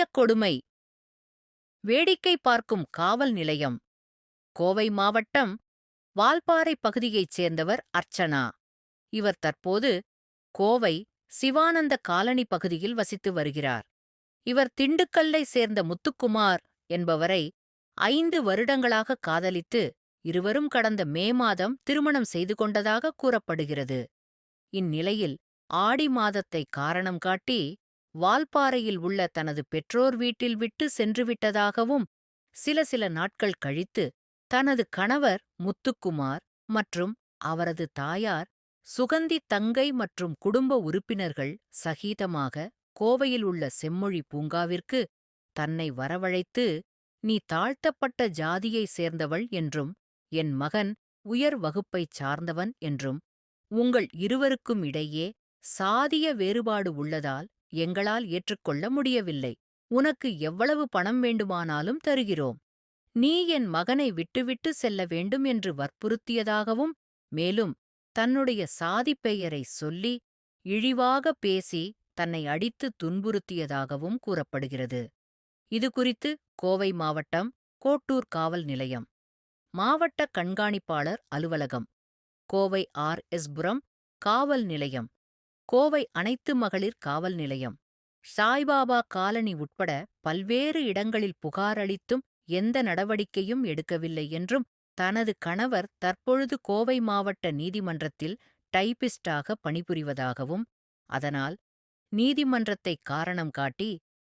கொடிய கொடுமை. வேடிக்கை பார்க்கும் காவல் நிலையம். கோவை மாவட்டம் வால்பாறை பகுதியைச் சேர்ந்தவர் அர்ச்சனா. இவர் தற்போது கோவை சிவானந்த காலனி பகுதியில் வசித்து வருகிறார். இவர் திண்டுக்கல்லை சேர்ந்த முத்துக்குமார் என்பவரை 5 வருடங்களாக காதலித்து இருவரும் கடந்த மே மாதம் திருமணம் செய்து கொண்டதாக கூறப்படுகிறது. இந்நிலையில் ஆடி மாதத்தை காரணம் காட்டி வால்பாறையில் உள்ள தனது பெற்றோர் வீட்டில் விட்டு சென்றுவிட்டதாகவும், சில நாட்கள் கழித்து தனது கணவர் முத்துக்குமார் மற்றும் அவரது தாயார் சுகந்தி தங்கை மற்றும் குடும்ப உறுப்பினர்கள் சகிதமாக கோவையில் உள்ள செம்மொழி பூங்காவிற்கு தன்னை வரவழைத்து, "நீ தாழ்த்தப்பட்ட ஜாதியைச் சேர்ந்தவள் என்றும் என் மகன் உயர் வகுப்பைச் சார்ந்தவன் என்றும் உங்கள் இருவருக்கும் இடையே சாதிய வேறுபாடு உள்ளதால் எங்களால் ஏற்றுக்கொள்ள முடியவில்லை. உனக்கு எவ்வளவு பணம் வேண்டுமானாலும் தருகிறோம். நீ என் மகனை விட்டுவிட்டு செல்ல வேண்டும்" என்று வற்புறுத்தியதாகவும், மேலும் தன்னுடைய சாதிப் பெயரைச் சொல்லி இழிவாக பேசி தன்னை அடித்து துன்புறுத்தியதாகவும் கூறப்படுகிறது. இதுகுறித்து கோவை மாவட்டம் கோட்டூர் காவல் நிலையம், மாவட்ட கண்காணிப்பாளர் அலுவலகம், கோவை ஆர்.எஸ்.புரம் காவல் நிலையம், கோவை அனைத்து மகளிர் காவல் நிலையம், சாய்பாபா காலனி உட்பட பல்வேறு இடங்களில் புகாரளித்தும் எந்த நடவடிக்கையும் எடுக்கவில்லை என்றும், தனது கணவர் தற்பொழுது கோவை மாவட்ட நீதிமன்றத்தில் டைபிஸ்டாக பணிபுரிவதாகவும், அதனால் நீதிமன்றத்தை காரணம் காட்டி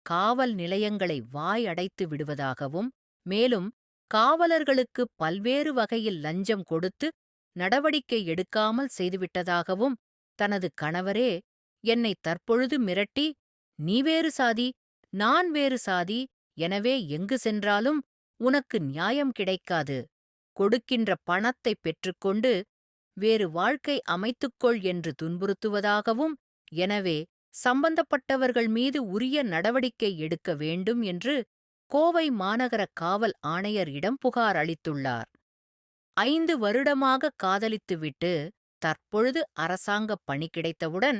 காவல் நிலையங்களை வாய் அடைத்து விடுவதாகவும், மேலும் காவலர்களுக்கு பல்வேறு வகையில் லஞ்சம் கொடுத்து நடவடிக்கை எடுக்காமல் செய்துவிட்டதாகவும், தனது கணவரே என்னை தற்பொழுது மிரட்டி, "நீ வேறு சாதி, நான் வேறு சாதி, எனவே எங்கு சென்றாலும் உனக்கு நியாயம் கிடைக்காது. கொடுக்கின்ற பணத்தைப் பெற்றுக்கொண்டு வேறு வாழ்க்கை அமைத்துக்கொள்" என்று துன்புறுத்துவதாகவும், எனவே சம்பந்தப்பட்டவர்கள் மீது உரிய நடவடிக்கை எடுக்க வேண்டும் என்று கோவை மாநகர காவல் ஆணையரிடம் புகார் அளித்துள்ளார். 5 வருடமாக காதலித்துவிட்டு தற்பொழுது அரசாங்கப் பணி கிடைத்தவுடன்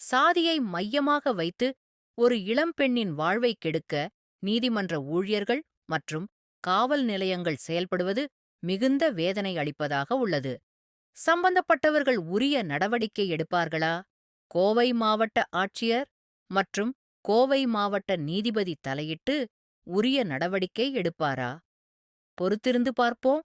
சாதியை மையமாக வைத்து ஒரு இளம்பெண்ணின் வாழ்வை கெடுக்க நீதிமன்ற ஊழியர்கள் மற்றும் காவல் நிலையங்கள் செயல்படுவது மிகுந்த வேதனை அளிப்பதாக உள்ளது. சம்பந்தப்பட்டவர்கள் உரிய நடவடிக்கை எடுப்பார்களா? கோவை மாவட்ட ஆட்சியர் மற்றும் கோவை மாவட்ட நீதிபதி தலையிட்டு உரிய நடவடிக்கை எடுப்பாரா? பொறுத்திருந்து பார்ப்போம்.